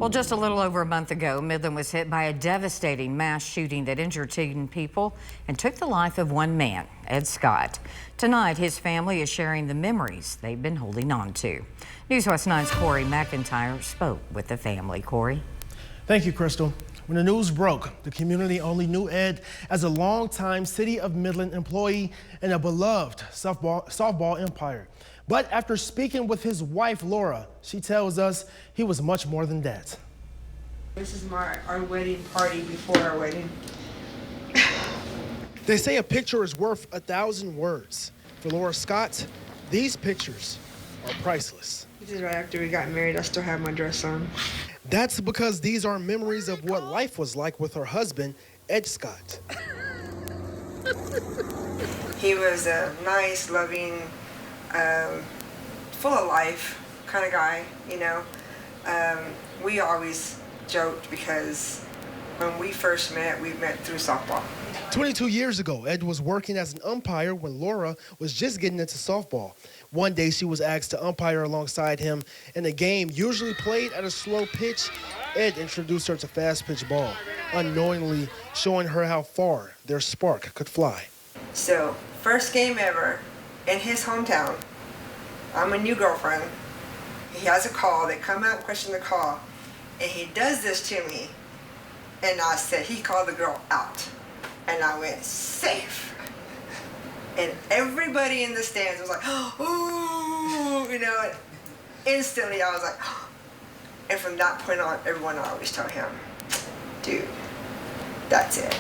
Well, just a little over a month ago, Midland was hit by a devastating mass shooting that injured 10 people and took the life of one man, Ed Scott. Tonight, his family is sharing the memories they've been holding on to. News West 9's Corey McIntyre spoke with the family. Corey. Thank you, Crystal. When the news broke, the community only knew Ed as a longtime City of Midland employee and a beloved softball umpire. But after speaking with his wife, Laura, she tells us he was much more than that. This is our wedding party before our wedding. They say a picture is worth 1,000 words. For Laura Scott, these pictures are priceless. This is right after we got married. I still have my dress on. That's because these are memories of what life was like with her husband, Ed Scott. He was a nice, loving, full of life kind of guy, you know. We always joked because when we first met, we met through softball. 22 years ago, Ed was working as an umpire when Laura was just getting into softball. One day, she was asked to umpire alongside him in a game usually played at a slow pitch. Ed introduced her to fast pitch ball, unknowingly showing her how far their spark could fly. So, first game ever in his hometown. I'm a new girlfriend. He has a call. They come out and question the call. And he does this to me. And I said, he called the girl out. And I went, safe. And everybody in the stands was like, ooh, you know, and instantly I was like, and from that point on, everyone always told him, dude, that's it.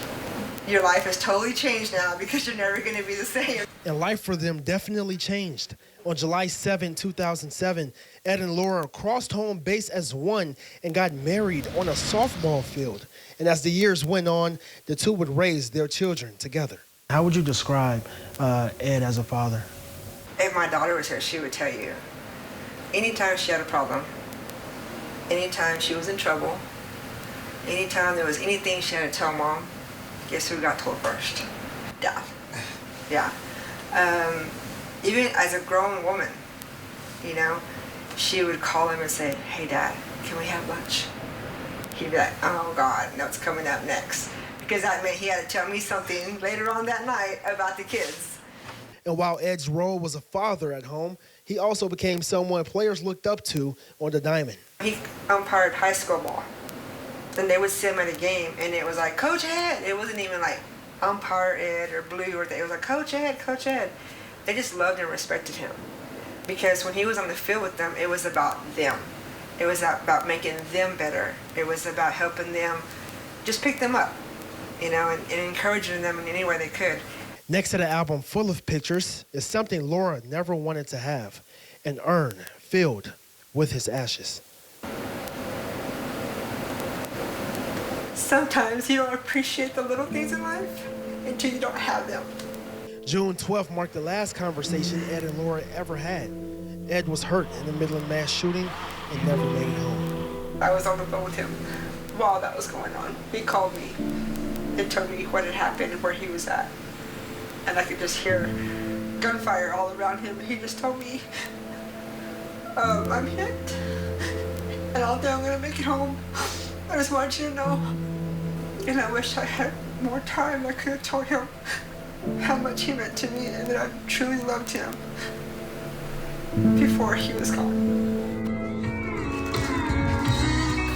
Your life has totally changed now because you're never going to be the same. And life for them definitely changed. On July 7, 2007, Ed and Laura crossed home base as one and got married on a softball field. And as the years went on, the two would raise their children together. How would you describe Ed as a father? If my daughter was here, she would tell you, anytime she had a problem, anytime she was in trouble, anytime there was anything she had to tell mom, guess who got told first? Dad. Yeah. Even as a grown woman, you know, she would call him and say, hey, Dad, can we have lunch? He'd be like, oh, God, no, it's coming up next. Because that meant he had to tell me something later on that night about the kids. And while Ed's role was a father at home, he also became someone players looked up to on the diamond. He umpired high school ball. And they would see him at a game, and it was like, Coach Ed. It wasn't even like umpire Ed or Blue or anything. It was like, Coach Ed, Coach Ed. They just loved and respected him. Because when he was on the field with them, it was about them. It was about making them better. It was about helping them just pick them up, you know, and encouraging them in any way they could. Next to the album full of pictures is something Laura never wanted to have, an urn filled with his ashes. Sometimes you don't appreciate the little things in life until you don't have them. June 12th marked the last conversation Ed and Laura ever had. Ed was hurt in the Midland mass shooting and never made it home. I was on the phone with him while that was going on. He called me and told me what had happened and where he was at. And I could just hear gunfire all around him. He just told me, I'm hit, and I'm gonna make it home. I just want you to know. And I wish I had more time. I could have told him how much he meant to me and that I truly loved him before he was gone.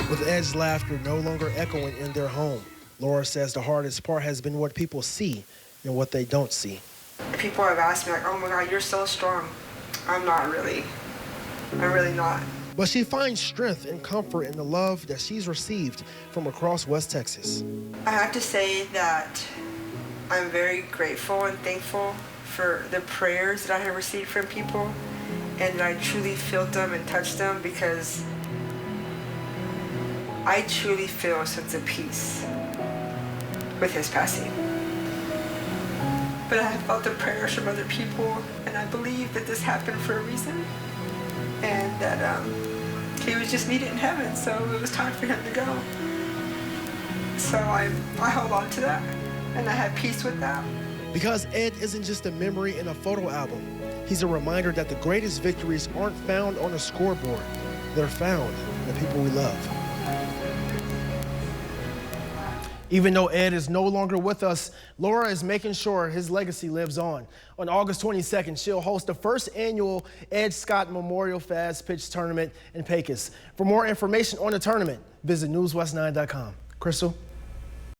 With Ed's laughter no longer echoing in their home, Laura says the hardest part has been what people see and what they don't see. People have asked me, like, oh my God, you're so strong. I'm not really. I'm really not. But she finds strength and comfort in the love that she's received from across West Texas. I have to say that I'm very grateful and thankful for the prayers that I have received from people and that I truly felt them and touched them, because I truly feel a sense of peace with his passing. But I have felt the prayers from other people, and I believe that this happened for a reason, and that he was just needed in heaven, so it was time for him to go. So I hold on to that, and I have peace with that. Because Ed isn't just a memory in a photo album. He's a reminder that the greatest victories aren't found on a scoreboard. They're found in the people we love. Even though Ed is no longer with us, Laura is making sure his legacy lives on. On August 22nd, she'll host the first annual Ed Scott Memorial Fast Pitch Tournament in Pecos. For more information on the tournament, visit newswest9.com. Crystal?